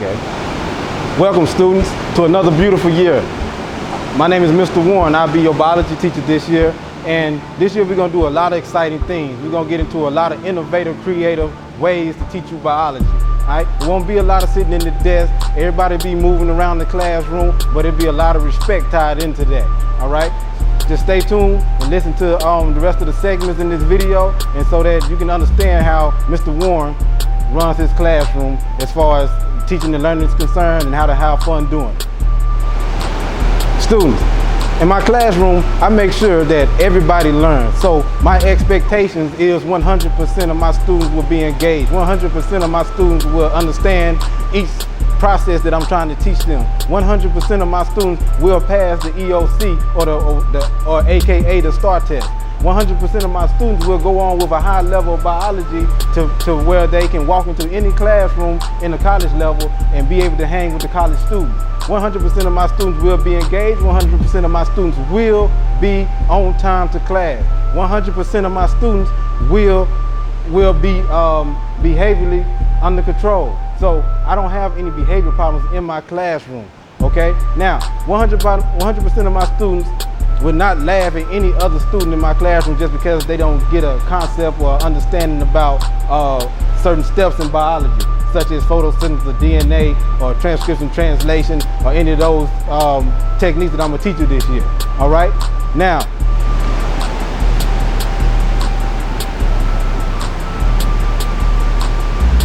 Okay. Welcome, students, to another beautiful year. My name is Mr. Warren. I'll be your biology teacher this year. And this year we're going to do a lot of exciting things. We're going to get into a lot of innovative, creative ways to teach you biology. All right? There won't be a lot of sitting in the desk. Everybody be moving around the classroom, but it'll be a lot of respect tied into that. All right? Just stay tuned and listen to the rest of the segments in this video, and so that you can understand how Mr. Warren runs his classroom as far as teaching and learning is concerned and how to have fun doing it. Students, in my classroom, I make sure that everybody learns. So my expectations is 100% of my students will be engaged. 100% of my students will understand each process that I'm trying to teach them. 100% of my students will pass the EOC or AKA the STAR test. 100% of my students will go on with a high level of biology to where they can walk into any classroom in the college level and be able to hang with the college students. 100% of my students will be engaged. 100% of my students will be on time to class. 100% of my students will be behaviorally under control. So I don't have any behavior problems in my classroom, okay? Now, 100% of my students will not laugh at any other student in my classroom just because they don't get a concept or understanding about certain steps in biology, such as photosynthesis of DNA or transcription translation or any of those techniques that I'm gonna teach you this year, all right? Now,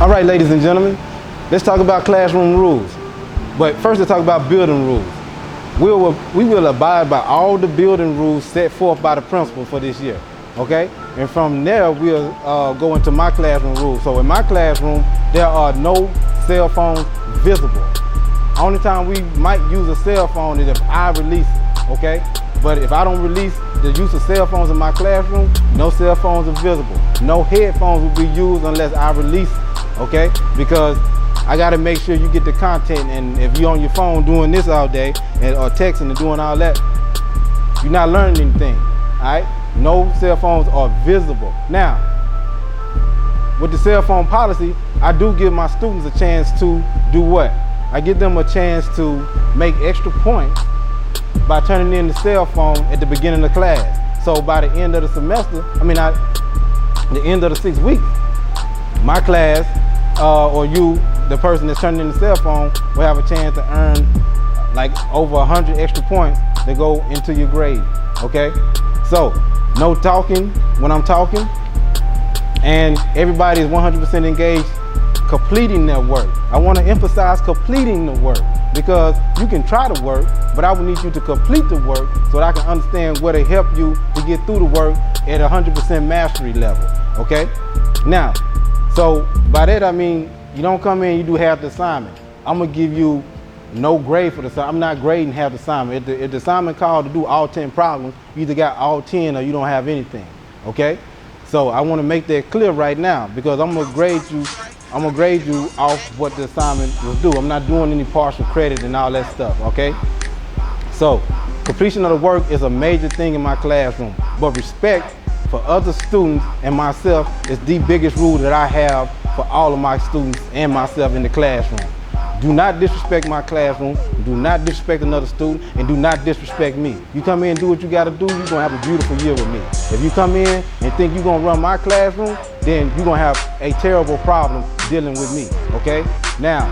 all right, ladies and gentlemen, let's talk about classroom rules. But first, let's talk about building rules. We will abide by all the building rules set forth by the principal for this year, okay? And from there, we'll go into my classroom rules. So in my classroom, there are no cell phones visible. Only time we might use a cell phone is if I release it, okay? But if I don't release the use of cell phones in my classroom, no cell phones are visible. No headphones will be used unless I release it, okay? Because I gotta make sure you get the content, and if you're on your phone doing this all day or texting and doing all that, you're not learning anything, all right? No cell phones are visible. Now, with the cell phone policy, I do give my students a chance to do what? I give them a chance to make extra points by turning in the cell phone at the beginning of class. So by the end of the semester, the end of the 6 weeks, my class or you, the person that's turning in the cell phone, will have a chance to earn like over 100 extra points that go into your grade, okay? So, no talking when I'm talking, and everybody is 100% engaged completing their work. I want to emphasize completing the work, because you can try to work, but I will need you to complete the work so that I can understand where to help you to get through the work at 100% mastery level, okay? Now, so by that I mean, you don't come in and you do half the assignment. I'm gonna give you no grade for the assignment. I'm not grading half the assignment. If the assignment called to do all 10 problems, you either got all 10 or you don't have anything, okay? So I wanna make that clear right now, because I'm gonna grade you off what the assignment will do. I'm not doing any partial credit and all that stuff, okay? So completion of the work is a major thing in my classroom, but respect for other students and myself is the biggest rule that I have for all of my students and myself in the classroom. Do not disrespect my classroom, do not disrespect another student, and do not disrespect me. You come in and do what you gotta do, you're gonna have a beautiful year with me. If you come in and think you're gonna run my classroom, then you're gonna have a terrible problem dealing with me, okay? Now,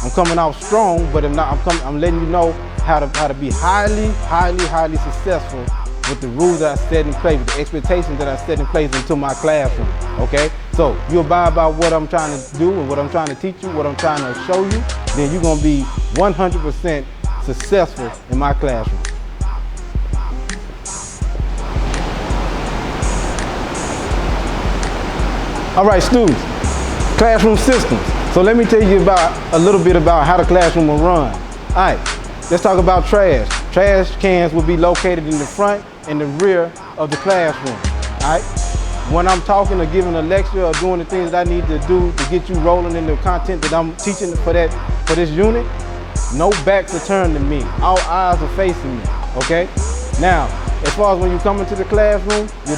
I'm coming off strong, but I'm letting you know how to be highly successful with the rules that I set in place, with the expectations that I set in place into my classroom, okay? So you abide by what I'm trying to do and what I'm trying to teach you, what I'm trying to show you, then you're gonna be 100% successful in my classroom. All right, students, classroom systems. So let me tell you a little bit about how the classroom will run. All right, let's talk about trash. Trash cans will be located in the front and the rear of the classroom, all right? When I'm talking or giving a lecture or doing the things that I need to do to get you rolling in the content that I'm teaching for this unit, no backs are turned to me. All eyes are facing me, okay? Now, as far as when you come into the classroom, your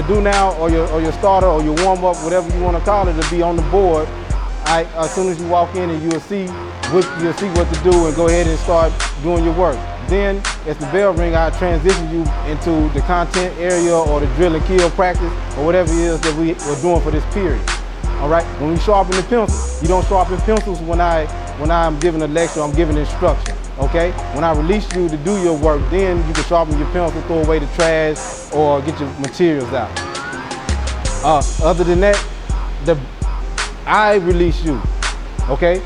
do now or your starter or your warm up, whatever you want to call it, to be on the board. As soon as you walk in, and you'll see what to do and go ahead and start doing your work. Then, as the bell ring, I transition you into the content area or the drill and kill practice or whatever it is that we're doing for this period. All right. When we sharpen the pencils, you don't sharpen pencils when I'm giving a lecture. I'm giving instruction. Okay. When I release you to do your work, then you can sharpen your pencil, throw away the trash, or get your materials out. Other than that, I release you. Okay.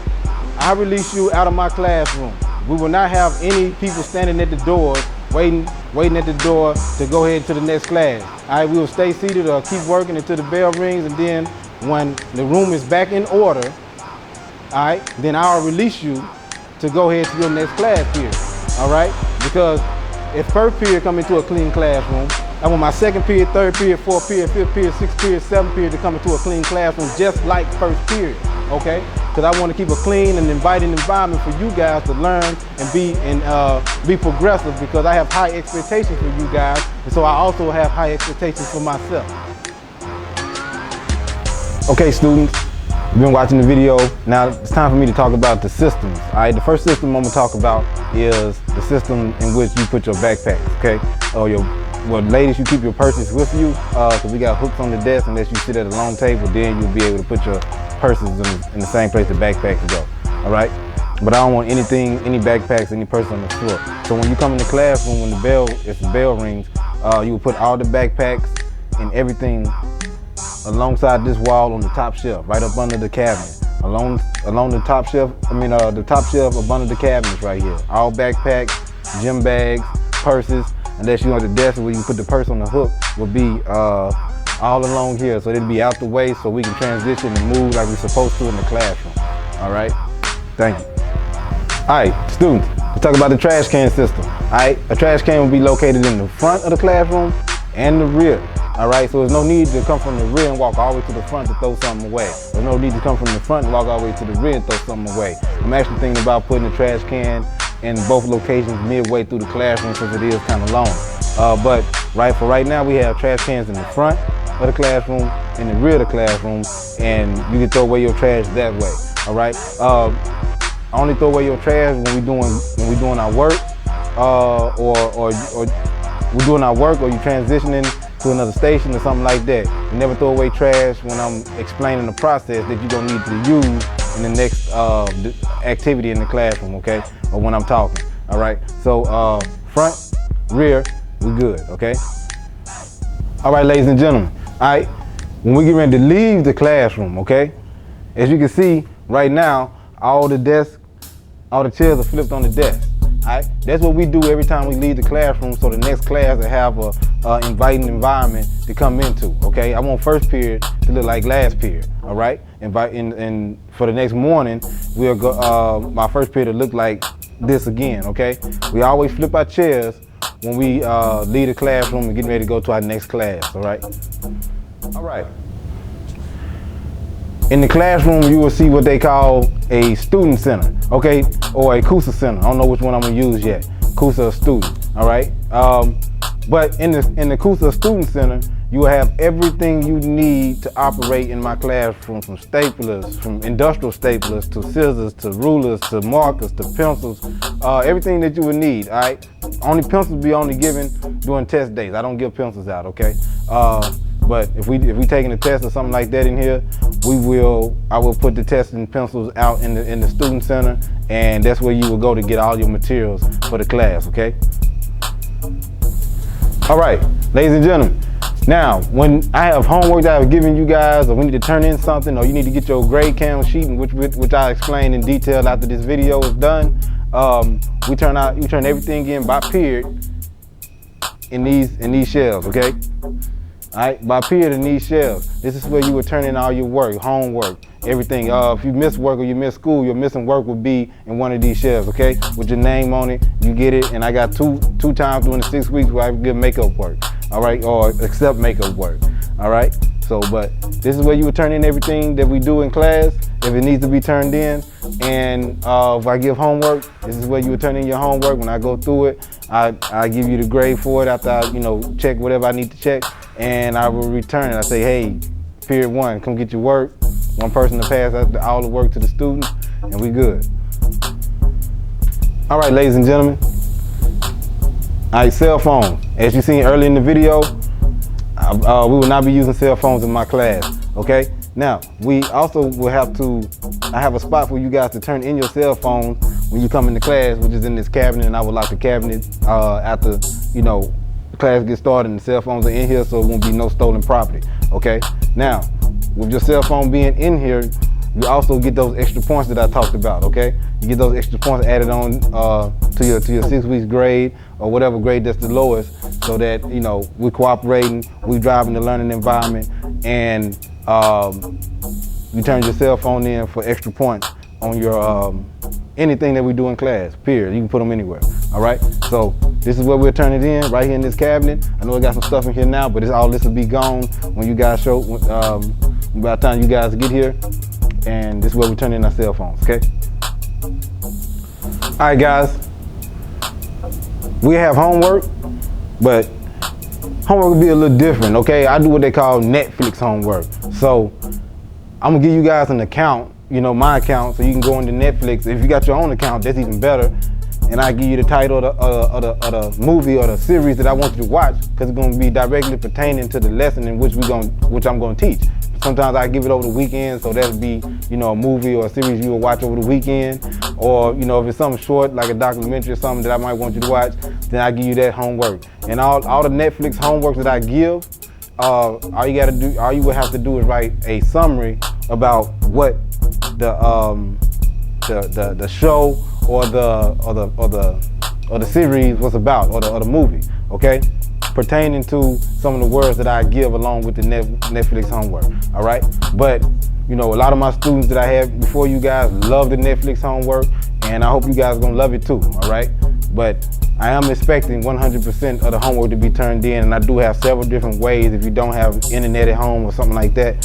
I release you out of my classroom. We will not have any people standing at the doors waiting at the door to go ahead to the next class. All right, we will stay seated or keep working until the bell rings, and then when the room is back in order, all right, then I'll release you to go ahead to your next class period. All right, because if first period come into a clean classroom, I want my second period, third period, fourth period, fifth period, sixth period, seventh period to come into a clean classroom just like first period. Okay, because I want to keep a clean and inviting environment for you guys to learn and be progressive, because I have high expectations for you guys, and so I also have high expectations for myself. Okay, students, you've been watching the video. Now it's time for me to talk about the systems. All right, the first system I'm gonna talk about is the system in which you put your backpacks. Okay, or well, ladies, you keep your purses with you, because we got hooks on the desk. Unless you sit at a long table, then you'll be able to put your purses in the same place the backpacks go. All right, but I don't want any backpacks, any purse on the floor. So when you come in the classroom, when the bell rings, you will put all the backpacks and everything alongside this wall on the top shelf, right up under the cabinet. Along the top shelf, the top shelf up under the cabinets right here. All backpacks, gym bags, purses, unless you're on the desk where you can put the purse on the hook, will be all along here. So it'll be out the way so we can transition and move like we're supposed to in the classroom. All right, thank you. All right, students, let's talk about the trash can system. All right, a trash can will be located in the front of the classroom and the rear. All right, so there's no need to come from the rear and walk all the way to the front to throw something away. There's no need to come from the front and walk all the way to the rear and throw something away. I'm actually thinking about putting the trash can in both locations midway through the classroom, since it is kind of long. But right now, we have trash cans in the front of the classroom, in the rear of the classroom, and you can throw away your trash that way. All right. Only throw away your trash when we're doing our work, or we're doing our work, or you're transitioning to another station or something like that. You never throw away trash when I'm explaining the process that you're gonna need to use in the next activity in the classroom, okay? Or when I'm talking, all right? So front, rear, we good, okay? All right, ladies and gentlemen, all right? When we get ready to leave the classroom, okay? As you can see right now, all the desks, all the chairs are flipped on the desk. All right? That's what we do every time we leave the classroom, so the next class will have a inviting environment to come into. Okay, I want first period to look like last period. All right, and for the next morning, we'll go. My first period will look like this again. Okay, we always flip our chairs when we leave the classroom and getting ready to go to our next class. All right. All right. In the classroom, you will see what they call a student center, okay, or a CUSA center. I don't know which one I'm gonna use yet. CUSA or student, all right. But in the CUSA student center, you will have everything you need to operate in my classroom, from staplers, from industrial staplers to scissors to rulers to markers to pencils, everything that you would need. All right. Only pencils be only given during test days. I don't give pencils out, okay. But if we taking a test or something like that in here, I will put the test and pencils out in the student center, and that's where you will go to get all your materials for the class, okay? All right, ladies and gentlemen. Now, when I have homework that I've given you guys, or we need to turn in something, or you need to get your grade count sheet, which I'll explain in detail after this video is done, you turn everything in by period in these shelves, okay? All right, by period in these shelves. This is where you would turn in all your work, homework, everything. If you miss work or you miss school, your missing work would be in one of these shelves, okay? With your name on it, you get it. And I got two times during the 6 weeks where I give makeup work, all right? Or accept makeup work, all right? So, but this is where you would turn in everything that we do in class, if it needs to be turned in. And if I give homework, this is where you would turn in your homework. When I go through it, I give you the grade for it after I, check whatever I need to check, and I will return it. I say, hey, period one, come get your work. One person to pass all the work to the student, and we good. All right, ladies and gentlemen. All right, cell phones. As you seen earlier in the video, we will not be using cell phones in my class, okay? Now, we also will have to, I have a spot for you guys to turn in your cell phone when you come into class, which is in this cabinet, and I will lock the cabinet after, you know, the class gets started and the cell phones are in here, so it won't be no stolen property, okay? Now, with your cell phone being in here, you also get those extra points that I talked about, okay? You get those extra points added on to your 6 weeks grade or whatever grade that's the lowest, so that, you know, we're cooperating, we driving the learning environment, and you turn your cell phone in for extra points on your anything that we do in class, period. You can put them anywhere, all right? So this is where we'll turn it in, right here in this cabinet. I know I got some stuff in here now, but all this will be gone when you guys show, by the time you guys get here. And this is where we turn in our cell phones, okay? All right, guys. We have homework, but homework will be a little different, okay? I do what they call Netflix homework. So I'm gonna give you guys an account, you know, my account, so you can go into Netflix. If you got your own account, that's even better. And I give you the title of the movie or the series that I want you to watch, because it's gonna be directly pertaining to the lesson in which I'm gonna teach. Sometimes I give it over the weekend, so that'll be, you know, a movie or a series you will watch over the weekend. Or, you know, if it's something short, like a documentary or something that I might want you to watch, then I give you that homework. And all the Netflix homework that I give, all you would have to do is write a summary about what the show or the series was about, or the movie, okay? Pertaining to some of the words that I give along with the Netflix homework, all right? But, you know, a lot of my students that I have before you guys love the Netflix homework, and I hope you guys are gonna love it too, all right? But I am expecting 100% of the homework to be turned in, and I do have several different ways, if you don't have internet at home or something like that,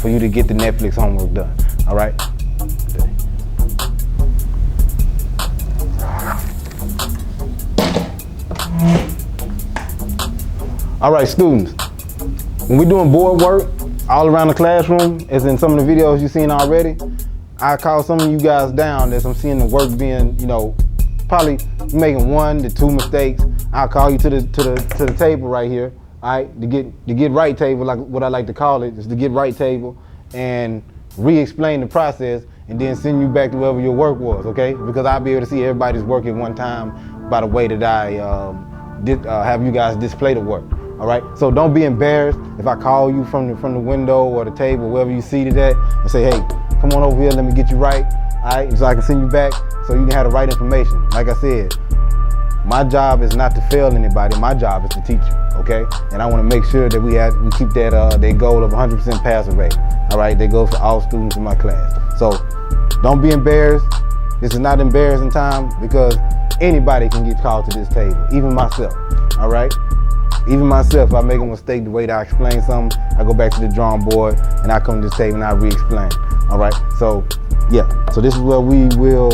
for you to get the Netflix homework done, all right? All right, students, when we're doing board work all around the classroom, as in some of the videos you've seen already, I call some of you guys down as I'm seeing the work being, you know, probably making 1 to 2 mistakes. I'll call you to the table right here, all right, the get right table, like what I like to call it, is the get right table, and re-explain the process, and then send you back to wherever your work was, okay? Because I'll be able to see everybody's work at one time by the way that I have you guys display the work. All right, so don't be embarrassed if I call you from the window or the table, wherever you seated at, and say, hey, come on over here, let me get you right, all right, so I can send you back so you can have the right information. Like I said, my job is not to fail anybody, my job is to teach you, okay? And I want to make sure that we keep that goal of 100% pass rate, all right? That goes for all students in my class. So don't be embarrassed. This is not embarrassing time, because anybody can get called to this table, even myself, all right? Even myself, if I make a mistake the way that I explain something, I go back to the drawing board and I come to this table and I re-explain. All right, so yeah, so this is where we will,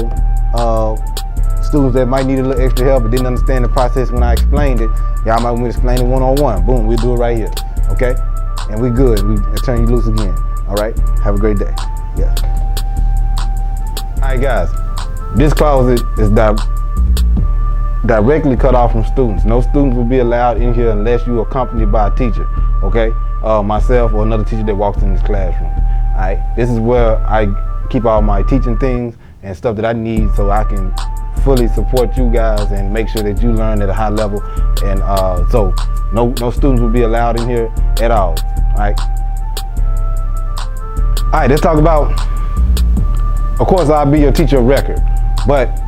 students that might need a little extra help but didn't understand the process when I explained it, y'all might want me to explain it one-on-one. Boom, we'll do it right here, okay? And we good, we turn you loose again. All right, have a great day, yeah. All right, guys, this closet is directly cut off from students. No students will be allowed in here unless you are accompanied by a teacher, okay? Myself or another teacher that walks in this classroom, all right? This is where I keep all my teaching things and stuff that I need so I can fully support you guys and make sure that you learn at a high level. And so no students will be allowed in here at all right? All right, let's talk about, of course, I'll be your teacher of record, but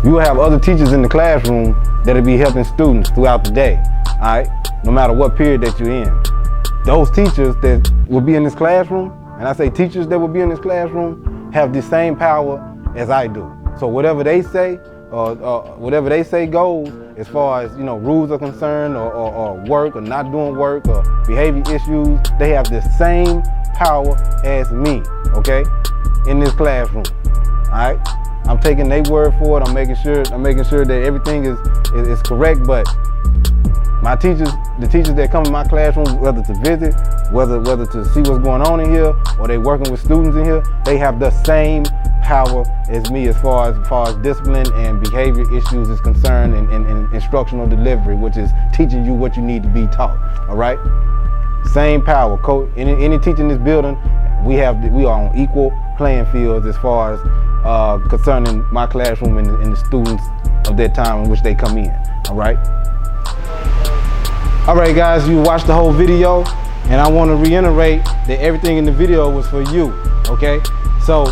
you will have other teachers in the classroom that'll be helping students throughout the day, all right? No matter what period that you're in. Those teachers that will be in this classroom, and I say teachers that will be in this classroom, have the same power as I do. So whatever they say, whatever they say goes, as far as, you know, rules are concerned, or work, or not doing work, or behavior issues, they have the same power as me, okay? In this classroom, all right? I'm taking their word for it. I'm making sure that everything is correct, but My teachers, the teachers that come in my classroom, whether to visit, whether to see what's going on in here, or they working with students in here, they have the same power as me as far as discipline and behavior issues is concerned, and instructional delivery, which is teaching you what you need to be taught. All right, same power. Any teacher in this building, we are on equal playing fields as far as concerning my classroom and the students of that time in which they come in. All right. All right, guys, you watched the whole video, and I want to reiterate that everything in the video was for you, okay? So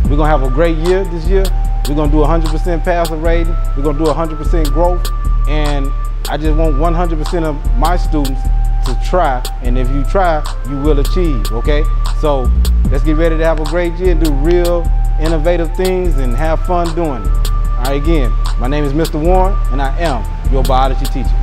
we're gonna have a great year this year. We're gonna do 100% passing rating. We're gonna do 100% growth, and I just want 100% of my students to try, and if you try, you will achieve, okay? So let's get ready to have a great year and do real innovative things and have fun doing it. All right, again, my name is Mr. Warren, and I am your biology teacher.